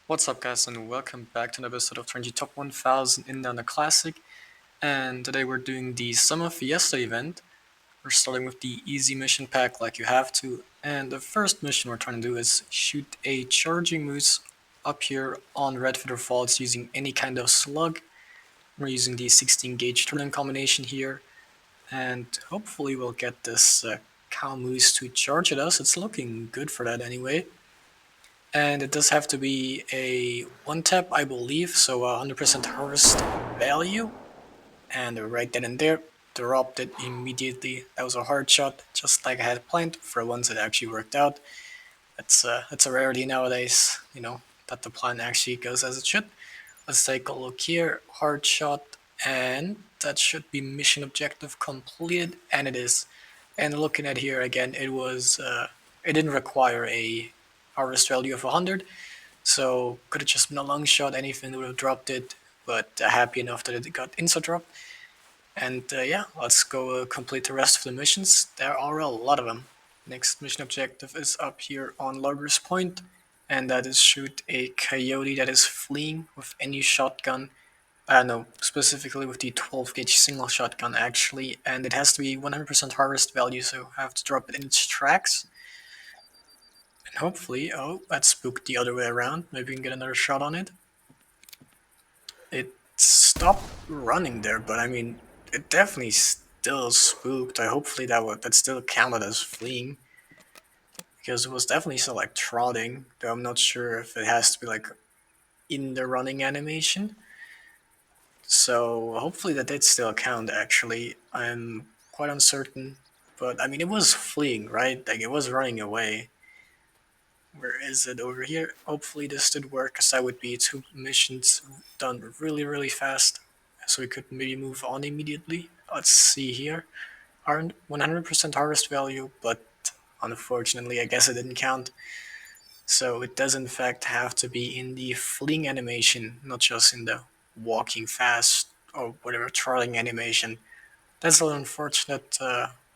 What's up, guys, and welcome back to another episode of 20 Top 1000 in the Classic. And today we're doing the Summer Fiesta event. We're starting with the easy mission pack, like you have to. And the first mission we're trying to do is shoot a charging moose up here on Red Feather Falls using any kind of slug. We're using the 16 gauge turn combination here, and hopefully we'll get this cow moose to charge at us. It's looking good for that anyway. And it does have to be a one tap, I believe, so 100% harvest value. And right then and there, dropped it immediately. That was a hard shot, just like I had planned. For once, it actually worked out. It's a rarity nowadays, that the plan actually goes as it should. Let's take a look here. Hard shot, and that should be mission objective completed, and it is. And looking at here again, it didn't require a harvest value of 100, so could have just been a long shot, anything would have dropped it, but happy enough that it got insta drop. And yeah, let's go complete the rest of the missions. There are a lot of them. Next mission objective is up here on Loggers Point, and that is shoot a coyote that is fleeing with any shotgun. No, specifically with the 12 gauge single shotgun actually, and it has to be 100% harvest value, so I have to drop it in its tracks. And hopefully, oh, that spooked the other way around. Maybe we can get another shot on it. It stopped running there, but I mean, it definitely still spooked. Hopefully that still counted as fleeing, because it was definitely still like trotting. Though I'm not sure if it has to be like in the running animation. So hopefully that did still count. Actually, I'm quite uncertain, but I mean it was fleeing, right? Like it was running away. Where is it? Over here? Hopefully this did work, because that would be 2 missions done really fast, so we could maybe move on immediately. Let's see here. 100% harvest value, but unfortunately I guess it didn't count. So it does in fact have to be in the fleeing animation, not just in the walking fast or whatever trotting animation. That's a little unfortunate,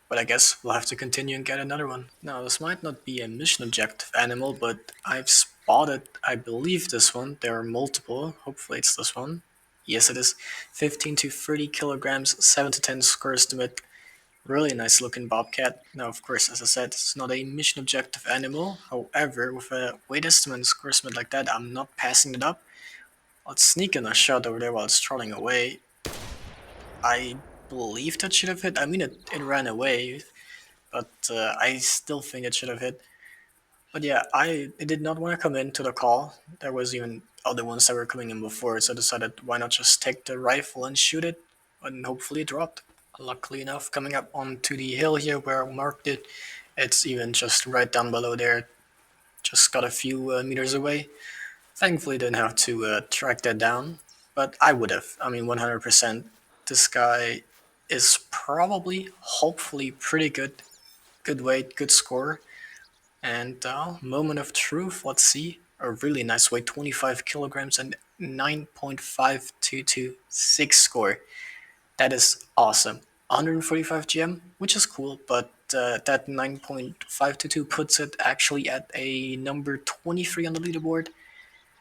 but I guess we'll have to continue and get another one. Now, this might not be a mission objective animal, but I've spotted, I believe, this one. There are multiple. Hopefully it's this one. Yes, it is. 15 to 30 kilograms, 7 to 10 square estimate. Really nice looking bobcat. Now, of course, as I said, it's not a mission objective animal. However, with a weight estimate and square estimate like that, I'm not passing it up. Let's sneak in a shot over there while it's trotting away. I believe that should have hit. I mean, it ran away, but I still think it should have hit. But yeah, it did not want to come into the call. There was even other ones that were coming in before, so I decided why not just take the rifle and shoot it, and hopefully it dropped. Luckily enough, coming up onto the hill here where I marked it, it's even just right down below there. Just got a few meters away. Thankfully, didn't have to track that down, but I would have. I mean, 100%. This guy is probably, hopefully, pretty good. Good weight, good score. And moment of truth, let's see. A really nice weight, 25 kilograms and 9.5226 score. That is awesome. 145 GM, which is cool, but that 9.522 puts it actually at a number 23 on the leaderboard.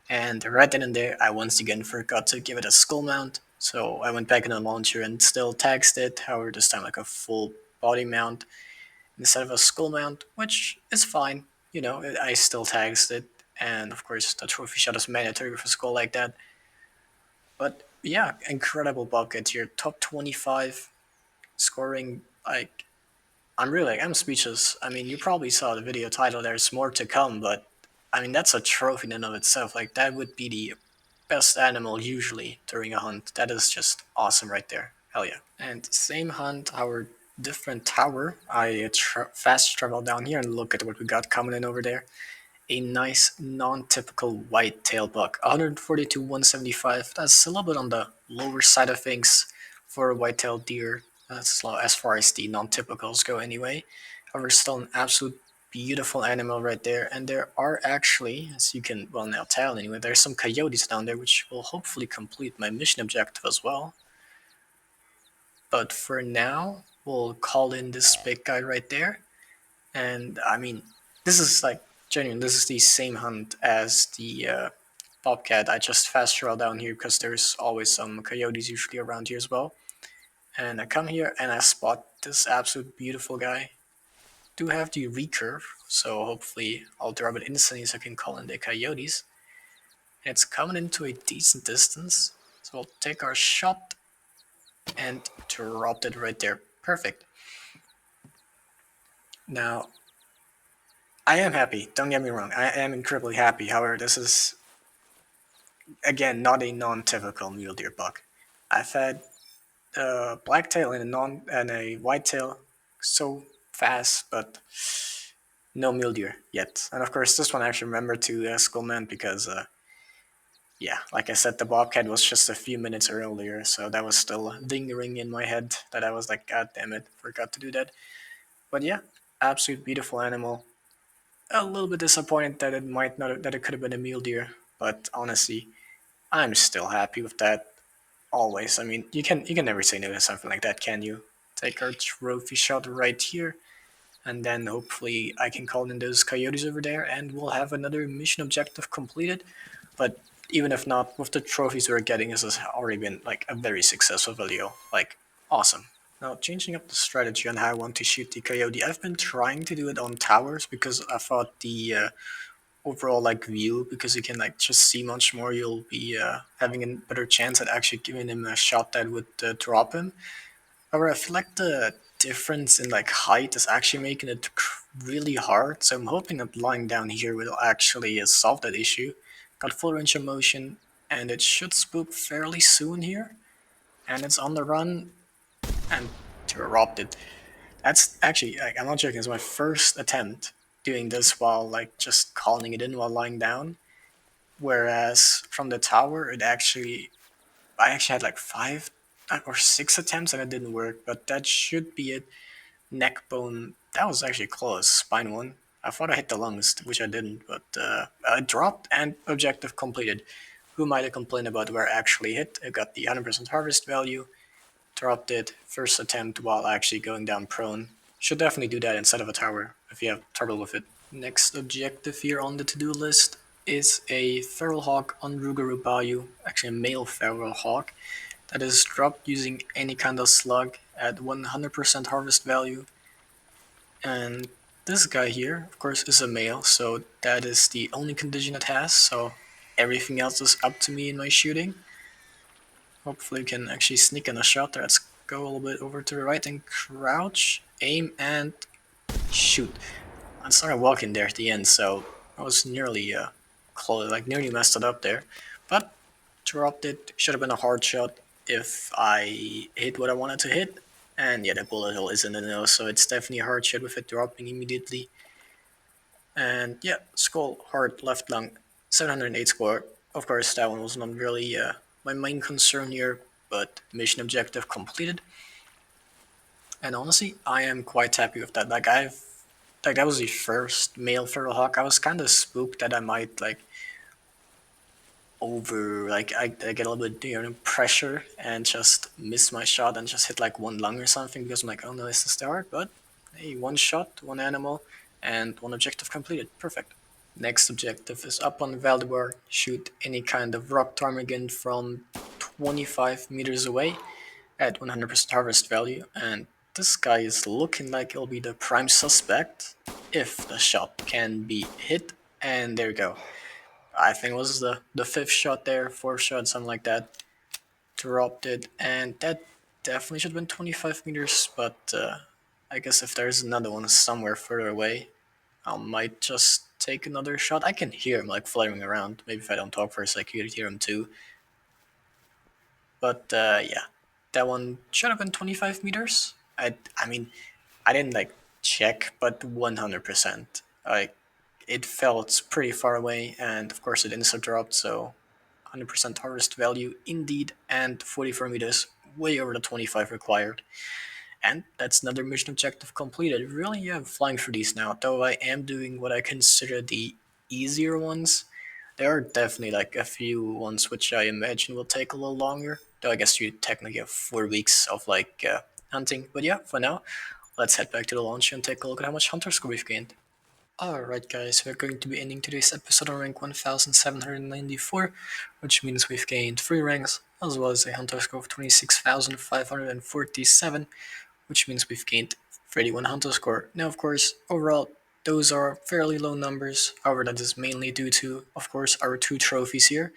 And right then and there, I once again forgot to give it a skull mount, so I went back in the launcher and still taxed it, however this time like a full body mount instead of a skull mount, which is fine. I still taxed it, and of course the trophy shot is mandatory with a skull like that. But yeah, incredible bucket here, top 25, scoring like I'm speechless. I mean, you probably saw the video title. There's more to come, but I mean that's a trophy in and of itself. Like that would be the best animal usually during a hunt. That is just awesome right there. Hell yeah! And same hunt, our different tower. I fast travel down here and look at what we got coming in over there. A nice non-typical white-tail buck, 142, 175. That's a little bit on the lower side of things for a white-tailed deer. That's as far as the non-typicals go anyway. However, still an absolute beautiful animal right there. And there are actually, as you can well now tell anyway, there's some coyotes down there, which will hopefully complete my mission objective as well. But for now, we'll call in this big guy right there. And I mean, this is like genuine. This is the same hunt as the Bobcat, I just fast travel down here because there's always some coyotes usually around here as well. And I come here and I spot this absolute beautiful guy. Do have the recurve, so hopefully I'll drop it instantly so I can call in the coyotes. And it's coming into a decent distance, so we'll take our shot and dropped it right there. Perfect. Now, I am happy, don't get me wrong, I am incredibly happy. However, this is, again, not a non-typical mule deer buck. I've had a blacktail and a whitetail so fast, but no mule deer yet. And of course, this one I actually remember to Skullman because, yeah, like I said, the bobcat was just a few minutes earlier, so that was still lingering in my head. That I was like, God damn it, forgot to do that. But yeah, absolute beautiful animal. A little bit disappointed that it might not that it could have been a mule deer, but honestly, I'm still happy with that. Always. I mean, you can never say no to something like that, can you? Take our trophy shot right here, and then hopefully I can call in those coyotes over there, and we'll have another mission objective completed. But even if not, with the trophies we're getting, this has already been like a very successful video. Like, awesome. Now, changing up the strategy on how I want to shoot the coyote, I've been trying to do it on towers because I thought the overall like view, because you can like just see much more, you'll be having a better chance at actually giving him a shot that would drop him. However, I feel like the difference in like height is actually making it really hard, so I'm hoping that lying down here will actually solve that issue. Got full range of motion, and it should spook fairly soon here, and it's on the run, and dropped it. That's actually, like, I'm not joking, it's my first attempt doing this while like just calling it in while lying down. Whereas from the tower, I actually had like 5 or 6 attempts and it didn't work, but that should be it. Neck bone, that was actually close. Spine one. I thought I hit the lungs, which I didn't, but I dropped and objective completed. Who might have complained about where I actually hit? I got the 100% harvest value, dropped it, first attempt while actually going down prone. Should definitely do that instead of a tower if you have trouble with it. Next objective here on the to-do list is a feral hawk on Rougarou Bayou, actually a male feral hawk, that is dropped using any kind of slug at 100% harvest value. And this guy here, of course, is a male, so that is the only condition it has, so everything else is up to me in my shooting. Hopefully we can actually sneak in a shot there. Let's go a little bit over to the right and crouch, aim, and shoot. I started walking there at the end, so I was nearly close, like nearly messed it up there. But dropped it. Should have been a hard shot if I hit what I wanted to hit. And yeah, the bullet hole is in the nose, so it's definitely a hard shot with it dropping immediately. And yeah, skull, heart, left lung, 708 score. Of course, that one was not really my main concern here, but mission objective completed. And honestly, I am quite happy with that. Like that was the first male feral hawk. I was kind of spooked that I might like I get a little bit pressure and just miss my shot and just hit like one lung or something because I'm like, oh no, this is the heart. But hey, one shot, one animal, and one objective completed. Perfect. Next objective is up on Valdemar. Shoot any kind of rock ptarmigan from 25 meters away at 100% harvest value, and this guy is looking like he'll be the prime suspect if the shot can be hit. And there you go. I think it was the fifth shot there, fourth shot, something like that. Dropped it, and that definitely should have been 25 meters, but I guess if there's another one somewhere further away, I might just take another shot. I can hear him like flaring around. Maybe if I don't talk for a sec, you could hear him too. But yeah, that one should have been 25 meters. I mean, I didn't like check, but 100%. Like it felt pretty far away, and of course it insta dropped, so 100% harvest value indeed, and 44 meters, way over the 25 required. And that's another mission objective completed. Really, yeah, I'm flying through these now, though I am doing what I consider the easier ones. There are definitely like a few ones which I imagine will take a little longer, though I guess you technically have 4 weeks of like hunting. But yeah, for now, let's head back to the launch and take a look at how much hunter score we've gained. Alright guys, we're going to be ending today's episode on rank 1794, which means we've gained 3 ranks, as well as a hunter score of 26,547, which means we've gained 31 hunter score. Now of course, overall, those are fairly low numbers, however that is mainly due to, of course, our 2 trophies here,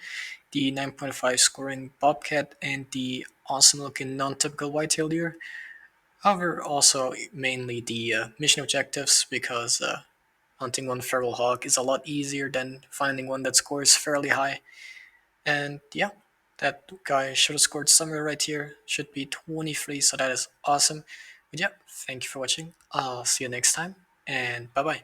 the 9.5 scoring Bobcat and the awesome looking non-typical whitetail deer. However, also mainly the mission objectives, because hunting one feral hawk is a lot easier than finding one that scores fairly high. And yeah, that guy should have scored somewhere right here. Should be 23, so that is awesome. But yeah, thank you for watching. I'll see you next time, and bye bye.